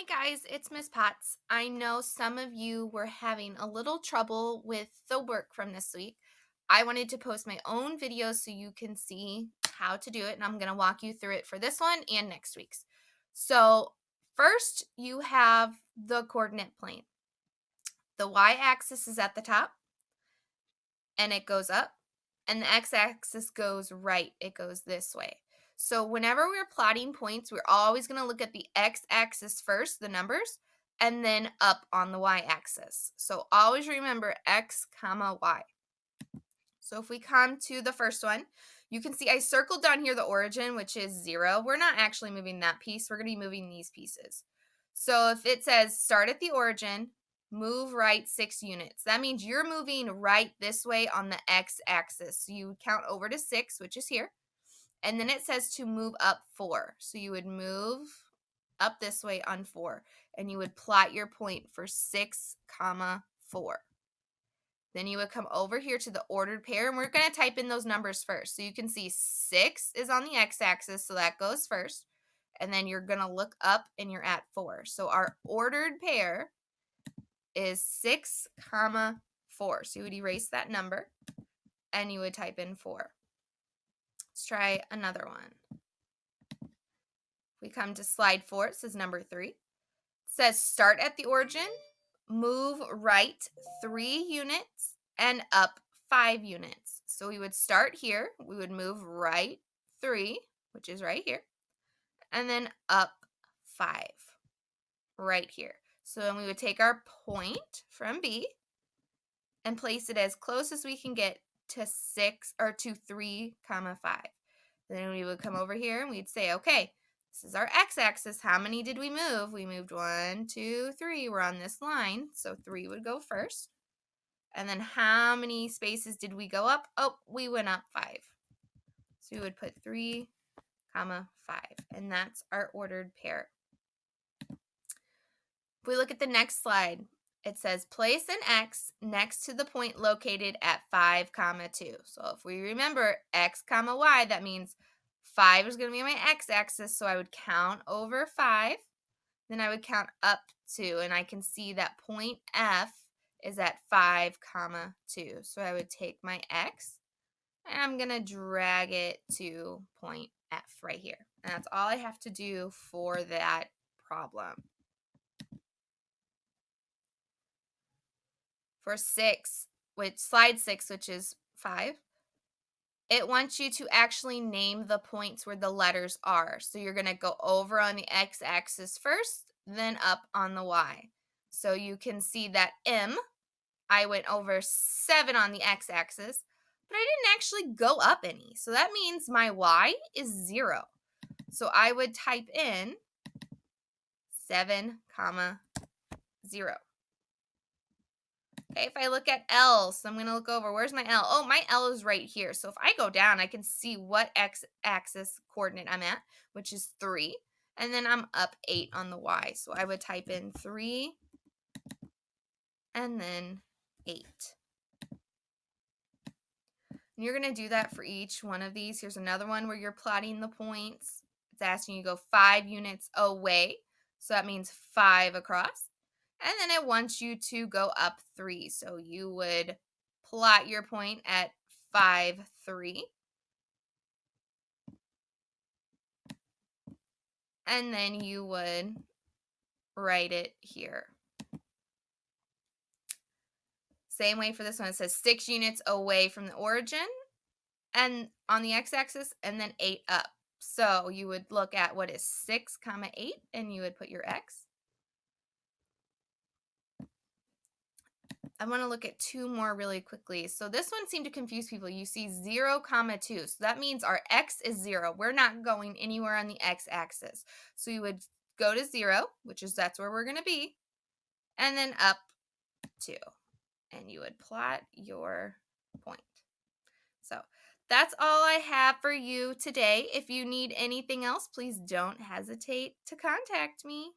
Hi guys, it's Miss Potts. I know some of you were having a little trouble with the work from this week. I wanted to post my own video so you can see how to do it, and I'm going to walk you through it for this one and next week's. So, first, you have the coordinate plane. The y-axis is at the top, and it goes up, and the x-axis goes right. It goes this way. So whenever we're plotting points, we're always going to look at the x-axis first, the numbers, and then up on the y-axis. So always remember x comma y. So if we come to the first one, you can see I circled down here the origin, which is 0. We're not actually moving that piece. We're going to be moving these pieces. So if it says start at the origin, move right 6 units, that means you're moving right this way on the x-axis. So you count over to 6, which is here. And then it says to move up 4. So you would move up this way on 4. And you would plot your point for 6 comma 4. Then you would come over here to the ordered pair, and we're going to type in those numbers first. So you can see 6 is on the x-axis, so that goes first. And then you're going to look up, and you're at 4. So our ordered pair is 6 comma 4. So you would erase that number, and you would type in 4. Let's try another one. We come to slide 4. It says number 3. It says start at the origin, move right 3 units, and up 5 units. So we would start here. We would move right 3, which is right here, and then up 5 right here. So then we would take our point from B and place it as close as we can get to 6 or to 3 comma 5. Then we would come over here and we'd say, okay, this is our x-axis. How many did we move? We moved 1, 2, 3. We're on this line, so 3 would go first. And then how many spaces did we go up? Oh, we went up 5. So we would put 3 comma 5, and that's our ordered pair. If we look at the next slide, it says place an x next to the point located at 5 comma 2. So if we remember x comma y, that means 5 is going to be my x-axis, so I would count over 5. Then I would count up 2, and I can see that point F is at 5 comma 2. So I would take my x, and I'm going to drag it to point F right here. And that's all I have to do for that problem. For 6, which slide 6, which is 5, it wants you to actually name the points where the letters are. So you're going to go over on the x-axis first, then up on the y. So you can see that M, I went over 7 on the x-axis, but I didn't actually go up any. So that means my y is 0. So I would type in 7 comma 0. Okay, if I look at L, so I'm going to look over. Where's my L? Oh, my L is right here. So if I go down, I can see what x-axis coordinate I'm at, which is 3. And then I'm up 8 on the y. So I would type in 3 and then 8. And you're going to do that for each one of these. Here's another one where you're plotting the points. It's asking you to go 5 units away. So that means 5 across. And then it wants you to go up 3. So you would plot your point at 5, 3. And then you would write it here. Same way for this one. It says 6 units away from the origin and on the x-axis, and then 8 up. So you would look at what is 6 comma 8, and you would put your x. I want to look at 2 more really quickly. So this one seemed to confuse people. You see 0 comma 2. So that means our x is 0. We're not going anywhere on the x-axis. So you would go to 0, which is that's where we're going to be, and then up 2. And you would plot your point. So that's all I have for you today. If you need anything else, please don't hesitate to contact me.